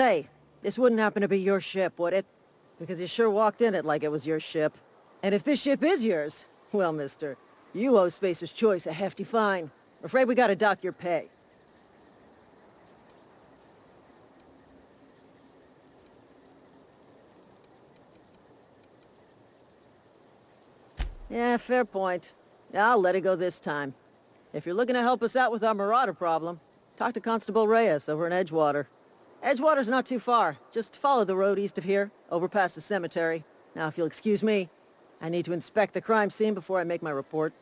Say, this wouldn't happen to be your ship, would it? Because you sure walked in it like it was your ship. And if this ship is yours, well, mister, you owe Spacer's Choice a hefty fine. I'm afraid we gotta dock your pay. Yeah, fair point. I'll let it go this time. If you're looking to help us out with our marauder problem, talk to Constable Reyes over in Edgewater. Edgewater's not too far. Just follow the road east of here, over past the cemetery. Now, if you'll excuse me, I need to inspect the crime scene before I make my report.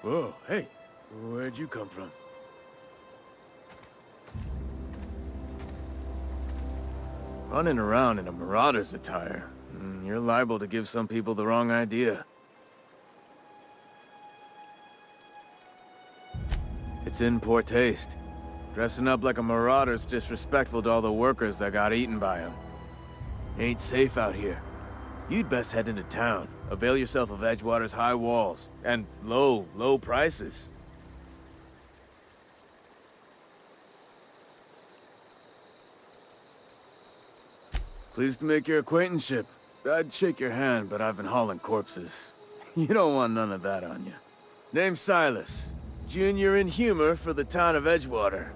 Whoa, hey, where'd you come from? Running around in a marauder's attire. You're liable to give some people the wrong idea. It's in poor taste. Dressing up like a marauder's disrespectful to all the workers that got eaten by him. Ain't safe out here. You'd best head into town. Avail yourself of Edgewater's high walls. And low prices. Pleased to make your acquaintanceship. I'd shake your hand, but I've been hauling corpses. You don't want none of that on you. Name's Silas. Junior in humor for the town of Edgewater.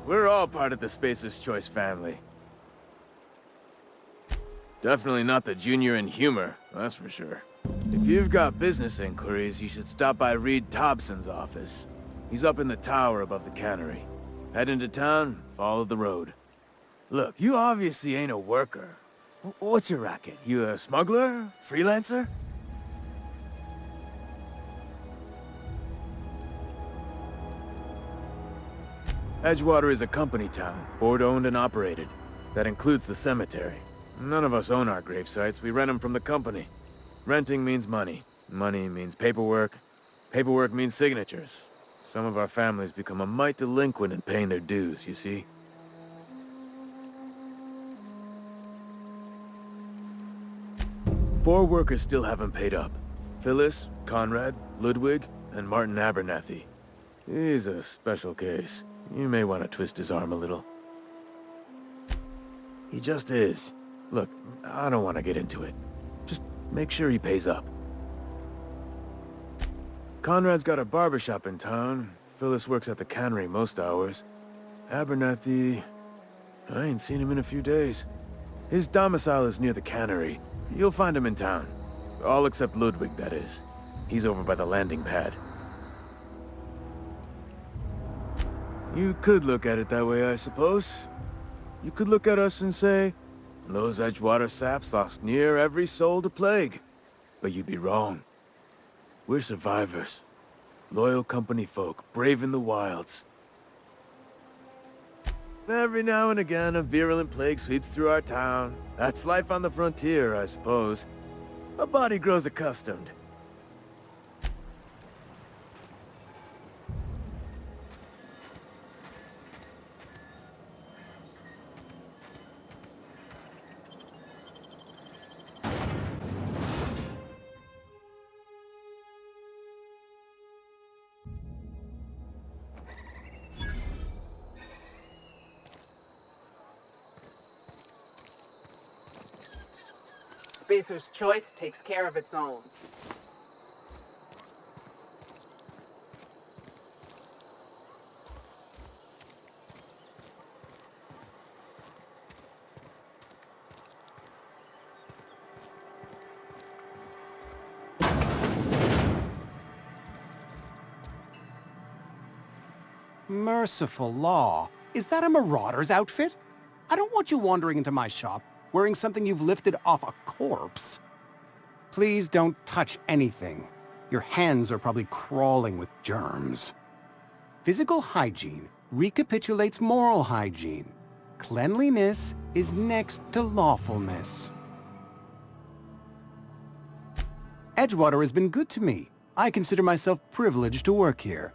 We're all part of the Spacer's Choice family. Definitely not the junior in humor, that's for sure. If you've got business inquiries, you should stop by Reed Thompson's office. He's up in the tower above the cannery. Head into town, follow the road. Look, you obviously ain't a worker. What's your racket? You a smuggler? Freelancer? Edgewater is a company town, board-owned and operated. That includes the cemetery. None of us own our gravesites, we rent them from the company. Renting means money. Money means paperwork. Paperwork means signatures. Some of our families become a mite delinquent in paying their dues, you see? Four workers still haven't paid up. Phyllis, Conrad, Ludwig, and Martin Abernathy. He's a special case. You may want to twist his arm a little. He just is. Look, I don't want to get into it. Just make sure he pays up. Conrad's got a barber shop in town. Phyllis works at the cannery most hours. Abernathy... I ain't seen him in a few days. His domicile is near the cannery. You'll find him in town. All except Ludwig, that is. He's over by the landing pad. You could look at it that way, I suppose. You could look at us and say, those Edgewater saps lost near every soul to plague. But you'd be wrong. We're survivors. Loyal company folk, brave in the wilds. Every now and again, a virulent plague sweeps through our town. That's life on the frontier, I suppose. A body grows accustomed. Spacer's choice takes care of its own. Merciful law. Is that a marauder's outfit? I don't want you wandering into my shop wearing something you've lifted off a corpse. Please don't touch anything. Your hands are probably crawling with germs. Physical hygiene recapitulates moral hygiene. Cleanliness is next to lawfulness. Edgewater has been good to me. I consider myself privileged to work here.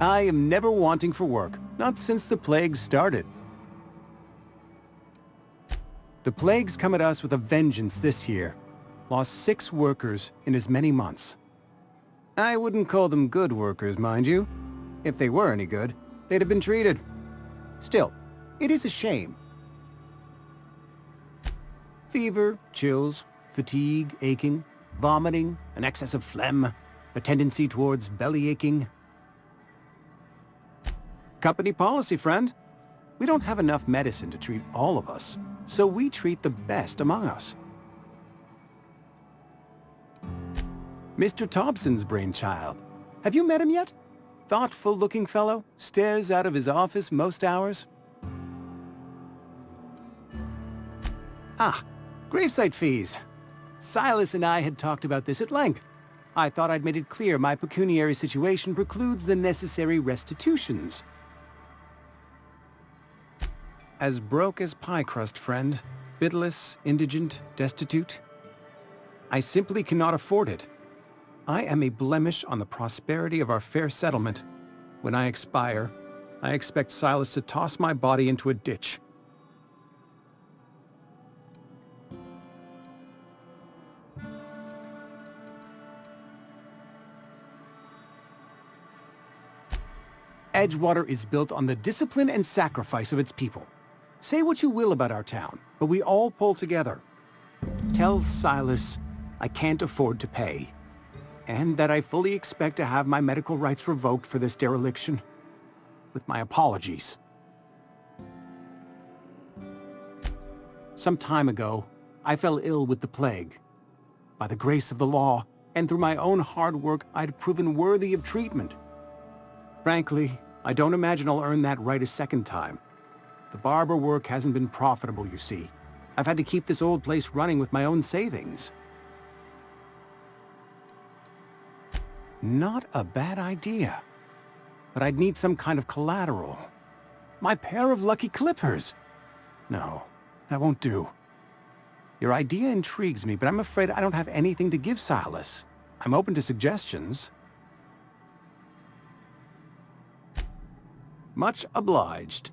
I am never wanting for work, not since the plague started. The plague's come at us with a vengeance this year. Lost 6 workers in as many months. I wouldn't call them good workers, mind you. If they were any good, they'd have been treated. Still, it is a shame. Fever, chills, fatigue, aching, vomiting, an excess of phlegm, a tendency towards belly aching. Company policy, friend. We don't have enough medicine to treat all of us, so we treat the best among us. Mr. Thompson's brainchild. Have you met him yet? Thoughtful-looking fellow, stares out of his office most hours. Ah, Gravesite fees. Silas and I had talked about this at length. I thought I'd made it clear my pecuniary situation precludes the necessary restitutions. As broke as pie crust, friend. Bitless, indigent, destitute. I simply cannot afford it. I am a blemish on the prosperity of our fair settlement. When I expire, I expect Silas to toss my body into a ditch. Edgewater is built on the discipline and sacrifice of its people. Say what you will about our town, but we all pull together. Tell Silas I can't afford to pay, and that I fully expect to have my medical rights revoked for this dereliction. With my apologies. Some time ago, I fell ill with the plague. By the grace of the law, and through my own hard work, I'd proven worthy of treatment. Frankly, I don't imagine I'll earn that right a second time. The barber work hasn't been profitable, you see. I've had to keep this old place running with my own savings. Not a bad idea. But I'd need some kind of collateral. My pair of lucky clippers! No, that won't do. Your idea intrigues me, but I'm afraid I don't have anything to give Silas. I'm open to suggestions. Much obliged.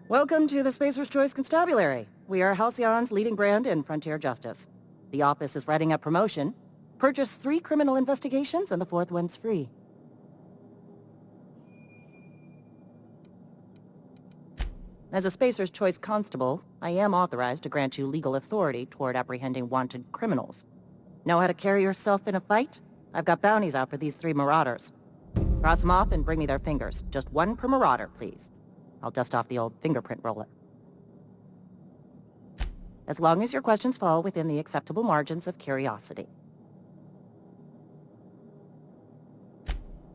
Welcome to the Spacer's Choice Constabulary. We are Halcyon's leading brand in frontier justice. The office is writing up promotion. Purchase 3 criminal investigations and the 4th one's free. As a Spacer's Choice Constable, I am authorized to grant you legal authority toward apprehending wanted criminals. Know how to carry yourself in a fight? I've got bounties out for these 3 marauders. Cross them off and bring me their fingers. Just 1 per marauder, please. I'll dust off the old fingerprint roller. As long as your questions fall within the acceptable margins of curiosity.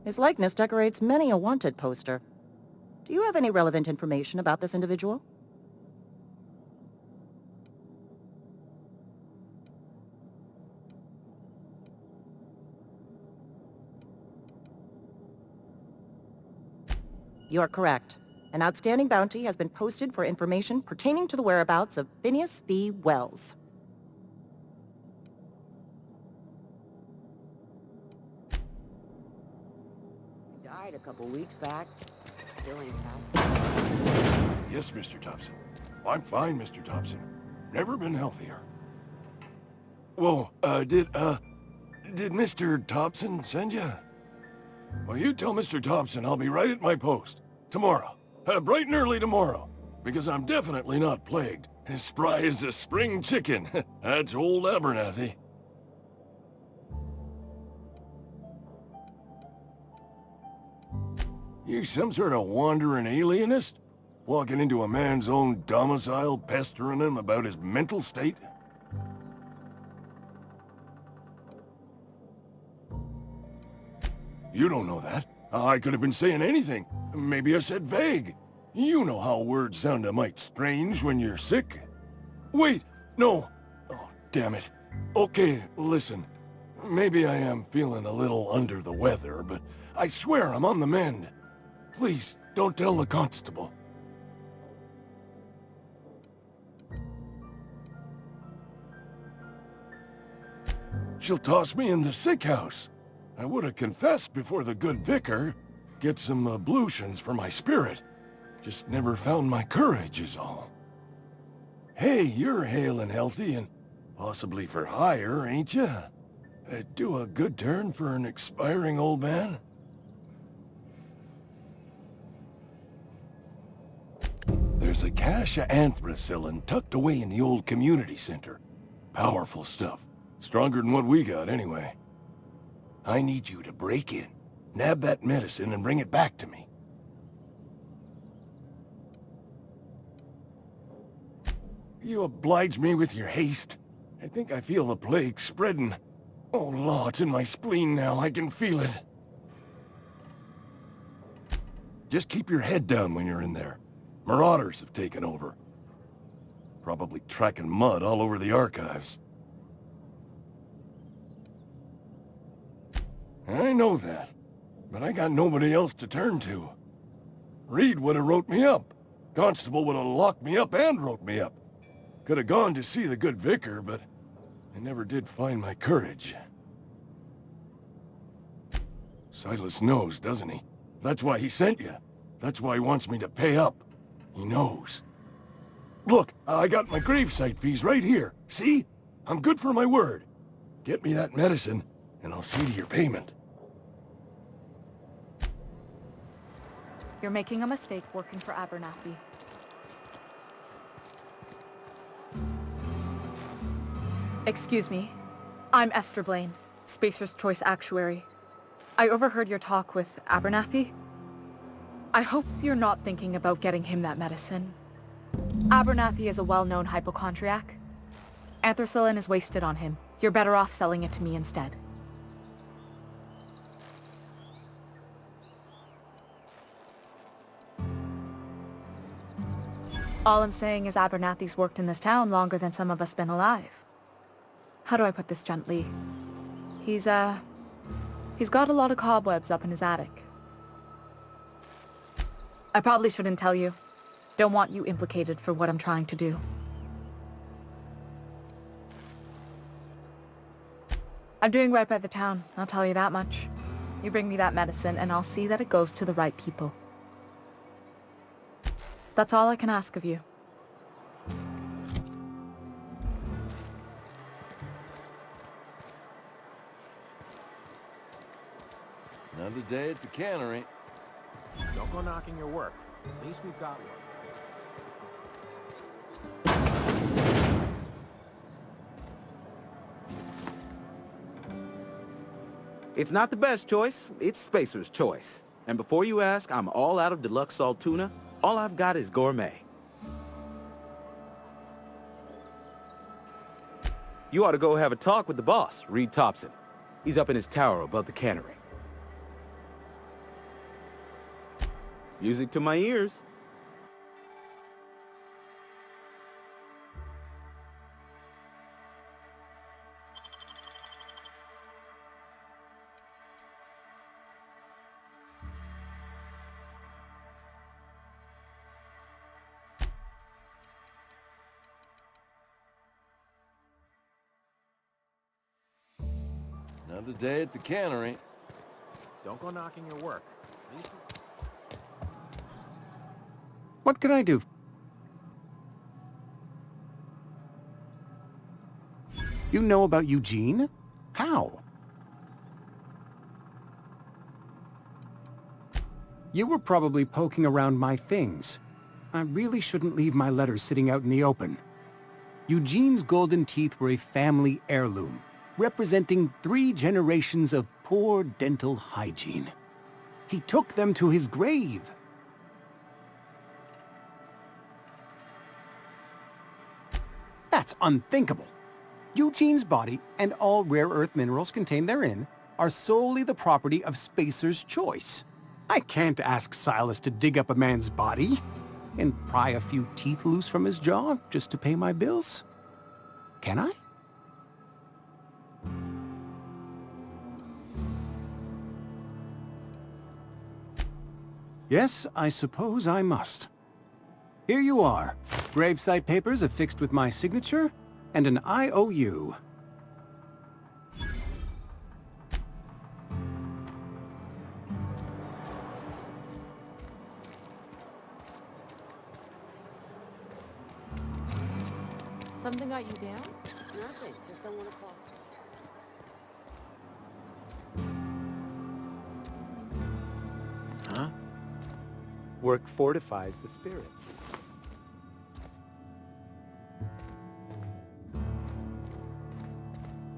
His likeness decorates many a wanted poster. Do you have any relevant information about this individual? You are correct. An outstanding bounty has been posted for information pertaining to the whereabouts of Phineas V. Wells. He died a couple weeks back. Still ain't passed. Yes, Mr. Thompson. I'm fine, Mr. Thompson. Never been healthier. Whoa, did Mr. Thompson send you? Well, you tell Mr. Thompson I'll be right at my post. Tomorrow. Bright and early tomorrow. Because I'm definitely not plagued. As spry as a spring chicken. That's old Abernathy. You some sort of wandering alienist? Walking into a man's own domicile, pestering him about his mental state? You don't know that. I could have been saying anything. Maybe I said vague. You know how words sound a mite strange when you're sick. Wait, no. Oh, damn it. Okay, listen. Maybe I am feeling a little under the weather, but I swear I'm on the mend. Please, don't tell the constable. She'll toss me in the sick house. I would have confessed before the good vicar. Get some ablutions for my spirit. Just never found my courage is all. Hey, you're hale and healthy and possibly for hire, ain't you? Do a good turn for an expiring old man? There's a cache of anthracillin tucked away in the old community center. Powerful stuff. Stronger than what we got, anyway. I need you to break in, nab that medicine, and bring it back to me. You oblige me with your haste. I think I feel the plague spreading. Oh, Law, it's in my spleen now. I can feel it. Just keep your head down when you're in there. Marauders have taken over. Probably tracking mud all over the archives. I know that, but I got nobody else to turn to. Reed would have wrote me up. Constable would have locked me up and wrote me up. Could have gone to see the good vicar, but I never did find my courage. Silas knows, doesn't he? That's why he sent you. That's why he wants me to pay up. He knows. Look, I got my gravesite fees right here. See? I'm good for my word. Get me that medicine, and I'll see to your payment. You're making a mistake working for Abernathy. Excuse me. I'm Esther Blaine, Spacer's Choice Actuary. I overheard your talk with Abernathy. I hope you're not thinking about getting him that medicine. Abernathy is a well-known hypochondriac. Anthracillin is wasted on him. You're better off selling it to me instead. All I'm saying is Abernathy's worked in this town longer than some of us been alive. How do I put this gently? He's got a lot of cobwebs up in his attic. I probably shouldn't tell you. Don't want you implicated for what I'm trying to do. I'm doing right by the town, I'll tell you that much. You bring me that medicine and I'll see that it goes to the right people. That's all I can ask of you. Another day at the cannery. Don't go knocking your work. At least we've got one. It's not the best choice, it's Spacer's choice. And before you ask, I'm all out of deluxe salt tuna. All I've got is gourmet. You ought to go have a talk with the boss, Reed Thompson. He's up in his tower above the cannery. Music to my ears. Another day at the cannery. Don't go knocking your work. At least What can I do? You know about Eugene? How? You were probably poking around my things. I really shouldn't leave my letters sitting out in the open. Eugene's golden teeth were a family heirloom, representing 3 generations of poor dental hygiene. He took them to his grave. That's unthinkable. Eugene's body and all rare earth minerals contained therein are solely the property of Spacer's choice. I can't ask Silas to dig up a man's body and pry a few teeth loose from his jaw just to pay my bills. Can I? Yes, I suppose I must. Here you are. Gravesite papers affixed with my signature and an IOU. Something got you down? Nothing. Just don't want to call. Huh? Work fortifies the spirit.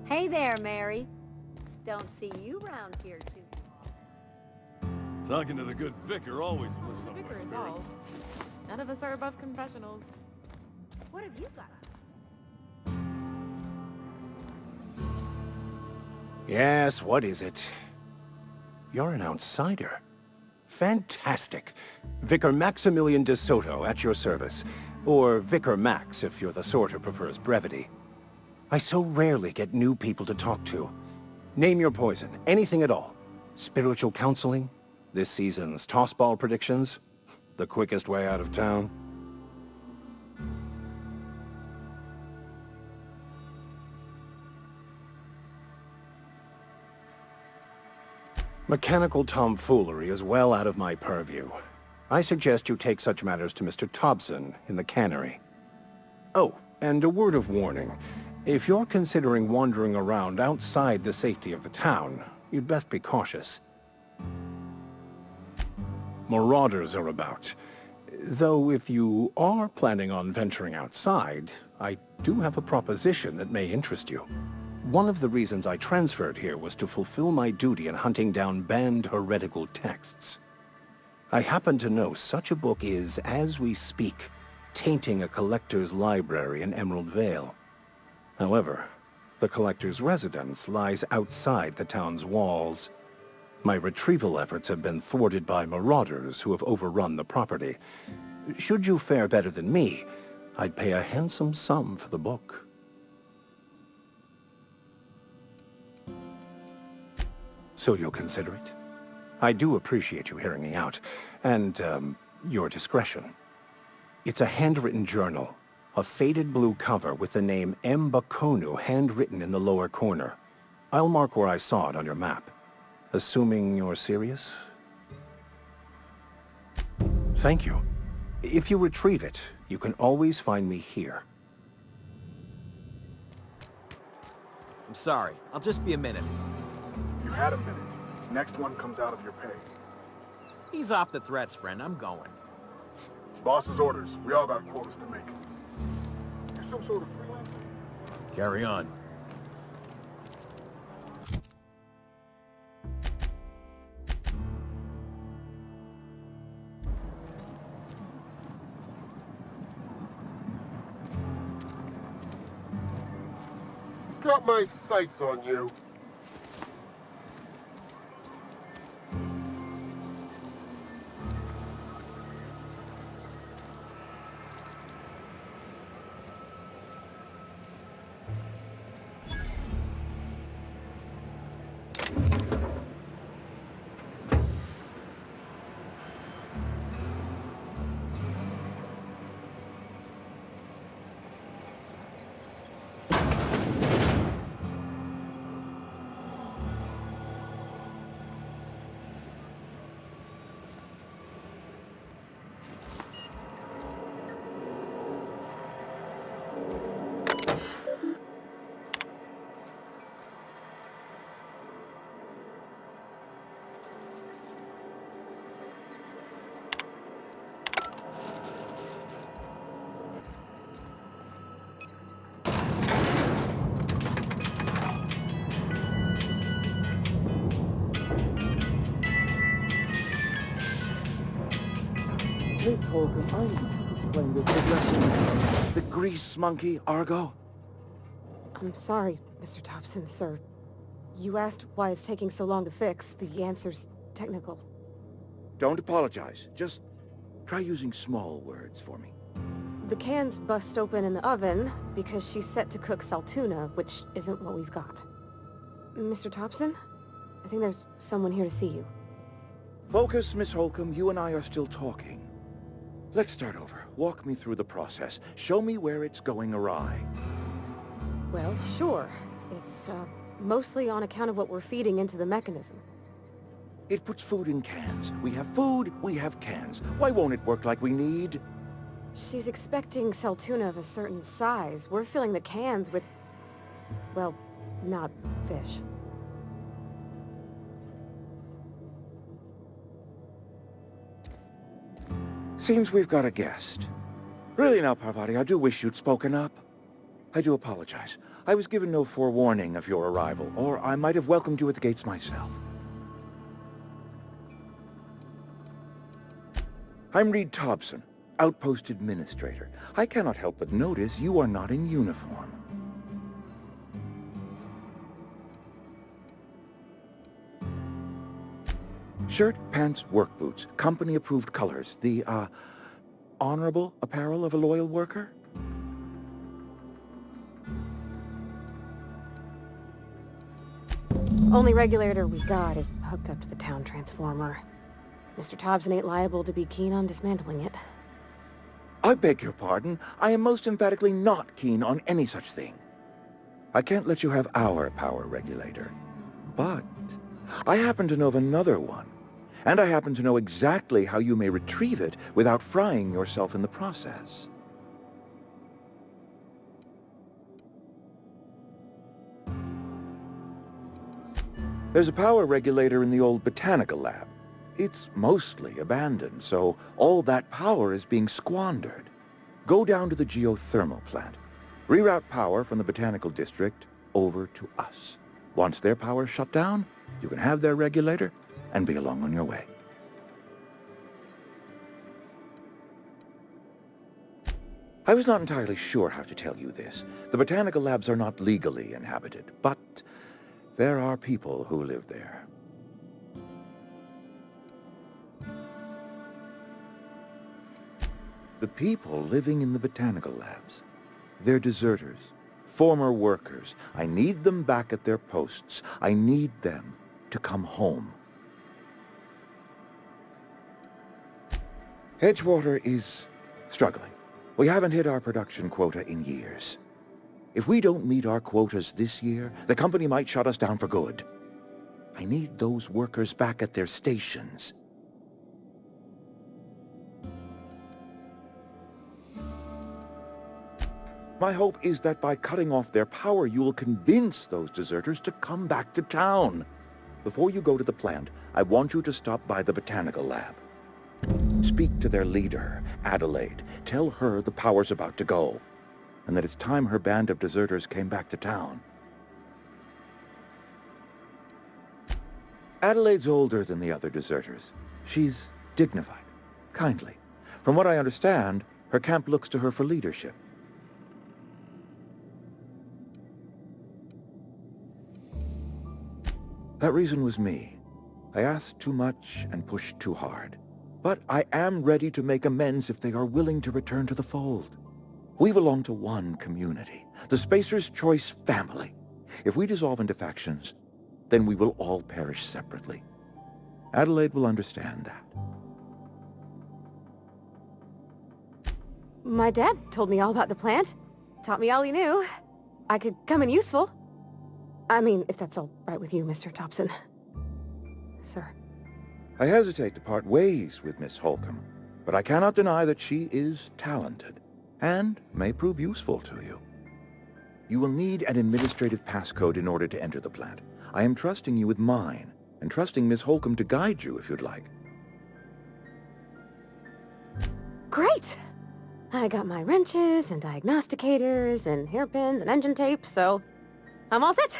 Hey there, Mary. Don't see you around here too. Talking to the good vicar always lifts up my Vicar is spirits. all. None of us are above confessionals. What have you got? Yes, what is it? You're an outsider. Fantastic. Vicar Maximilian de Soto at your service. Or Vicar Max if you're the sort who prefers brevity. I so rarely get new people to talk to. Name your poison, anything at all. Spiritual counseling? This season's tossball predictions? The quickest way out of town? Mechanical tomfoolery is well out of my purview. I suggest you take such matters to Mr. Thompson in the cannery. Oh, and a word of warning. If you're considering wandering around outside the safety of the town, you'd best be cautious. Marauders are about. Though if you are planning on venturing outside, I do have a proposition that may interest you. One of the reasons I transferred here was to fulfill my duty in hunting down banned heretical texts. I happen to know such a book is, as we speak, tainting a collector's library in Emerald Vale. However, the collector's residence lies outside the town's walls. My retrieval efforts have been thwarted by marauders who have overrun the property. Should you fare better than me, I'd pay a handsome sum for the book. So you'll consider it? I do appreciate you hearing me out, and, your discretion. It's a handwritten journal, a faded blue cover with the name M. Bakonu handwritten in the lower corner. I'll mark where I saw it on your map. Assuming you're serious? Thank you. If you retrieve it, you can always find me here. I'm sorry. I'll just be a minute. You had a minute. Next one comes out of your pay. Ease off the threats, friend. I'm going. Boss's orders. We all got quotas to make. You're some sort of freelancer? Carry on. Got my sights on you. The grease monkey, Argo? I'm sorry, Mr. Thompson, sir. You asked why it's taking so long to fix. The answer's technical. Don't apologize. Just try using small words for me. The cans bust open in the oven because she's set to cook saltuna, which isn't what we've got. Mr. Thompson? I think there's someone here to see you. Focus, Miss Holcomb. You and I are still talking. Let's start over. Walk me through the process. Show me where it's going awry. Well, sure. It's, mostly on account of what we're feeding into the mechanism. It puts food in cans. We have food, we have cans. Why won't it work like we need? She's expecting saltuna of a certain size. We're filling the cans with... well, not fish. Seems we've got a guest. Really now, Parvati, I do wish you'd spoken up. I do apologize. I was given no forewarning of your arrival, or I might have welcomed you at the gates myself. I'm Reed Thompson, Outpost Administrator. I cannot help but notice you are not in uniform. Shirt, pants, work boots, company-approved colors. The, honorable apparel of a loyal worker? Only regulator we got is hooked up to the town transformer. Mr. Thompson ain't liable to be keen on dismantling it. I beg your pardon. I am most emphatically not keen on any such thing. I can't let you have our power regulator. But I happen to know of another one. And I happen to know exactly how you may retrieve it without frying yourself in the process. There's a power regulator in the old botanical lab. It's mostly abandoned, so all that power is being squandered. Go down to the geothermal plant. Reroute power from the botanical district over to us. Once their power's shut down, you can have their regulator and be along on your way. I was not entirely sure how to tell you this. The botanical labs are not legally inhabited, but there are people who live there. The people living in the botanical labs. They're deserters, former workers. I need them back at their posts. I need them to come home. Edgewater is struggling. We haven't hit our production quota in years. If we don't meet our quotas this year, the company might shut us down for good. I need those workers back at their stations. My hope is that by cutting off their power, you will convince those deserters to come back to town. Before you go to the plant, I want you to stop by the botanical lab. Speak to their leader, Adelaide. Tell her the power's about to go, and that it's time her band of deserters came back to town. Adelaide's older than the other deserters. She's dignified, kindly. From what I understand, her camp looks to her for leadership. That reason was me. I asked too much and pushed too hard. But I am ready to make amends if they are willing to return to the fold. We belong to one community, the Spacer's Choice family. If we dissolve into factions, then we will all perish separately. Adelaide will understand that. My dad told me all about the plant. Taught me all he knew. I could come in useful. I mean, if that's all right with you, Mr. Thompson. Sir. I hesitate to part ways with Miss Holcomb, but I cannot deny that she is talented, and may prove useful to you. You will need an administrative passcode in order to enter the plant. I am trusting you with mine, and trusting Miss Holcomb to guide you if you'd like. Great! I got my wrenches and diagnosticators and hairpins and engine tape, so I'm all set.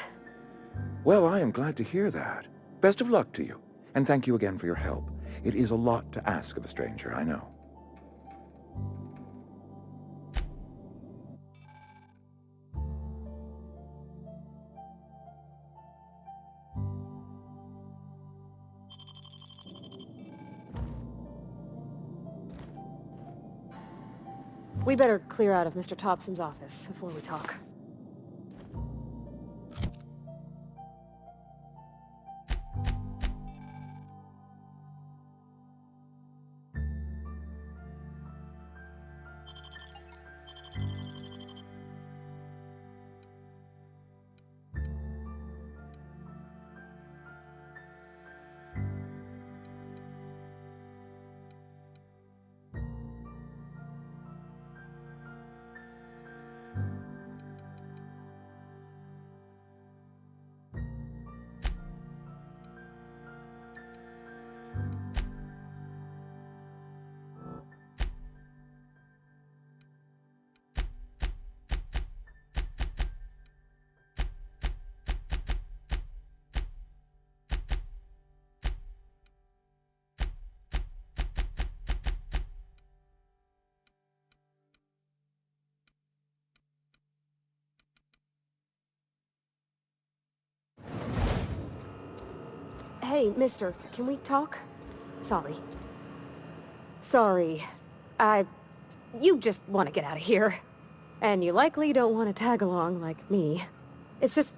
Well, I am glad to hear that. Best of luck to you, and thank you again for your help. It is a lot to ask of a stranger, I know. We better clear out of Mr. Thompson's office before we talk. Hey, mister, can we talk? Sorry. You just want to get out of here. And you likely don't want to tag along like me. It's just,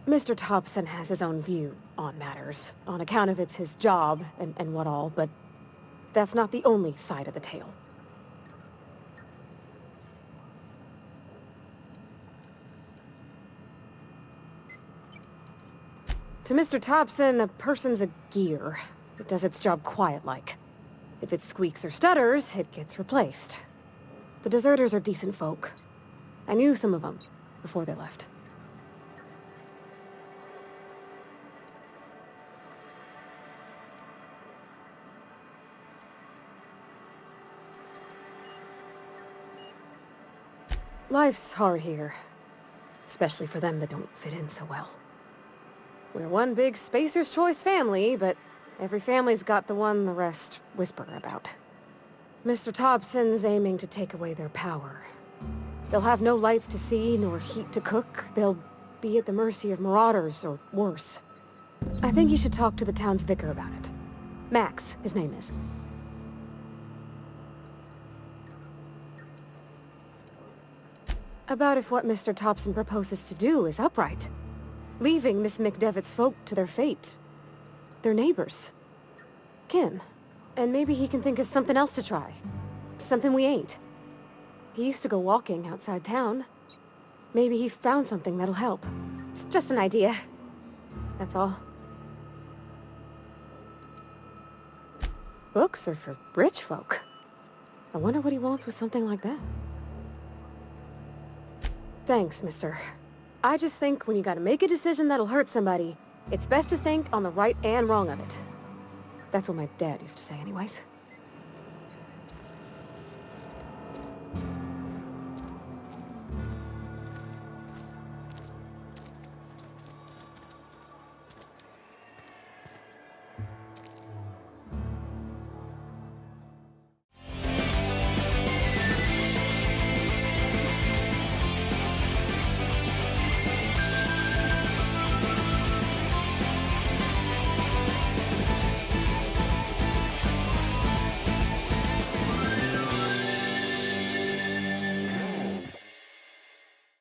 Mr. Thompson has his own view on matters, on account of it's his job and what all, but that's not the only side of the tale. To Mr. Thompson, a person's a gear. It does its job quiet-like. If it squeaks or stutters, it gets replaced. The deserters are decent folk. I knew some of them before they left. Life's hard here, especially for them that don't fit in so well. We're one big Spacer's Choice family, but every family's got the one the rest whisper about. Mr. Thompson's aiming to take away their power. They'll have no lights to see, nor heat to cook. They'll be at the mercy of marauders, or worse. I think you should talk to the town's vicar about it. Max, his name is. About if what Mr. Thompson proposes to do is upright. Leaving Miss McDevitt's folk to their fate. They're neighbors. Kin. And maybe he can think of something else to try. Something we ain't. He used to go walking outside town. Maybe he found something that'll help. It's just an idea. That's all. Books are for rich folk. I wonder what he wants with something like that. Thanks, mister. I just think when you gotta make a decision that'll hurt somebody, it's best to think on the right and wrong of it. That's what my dad used to say anyways.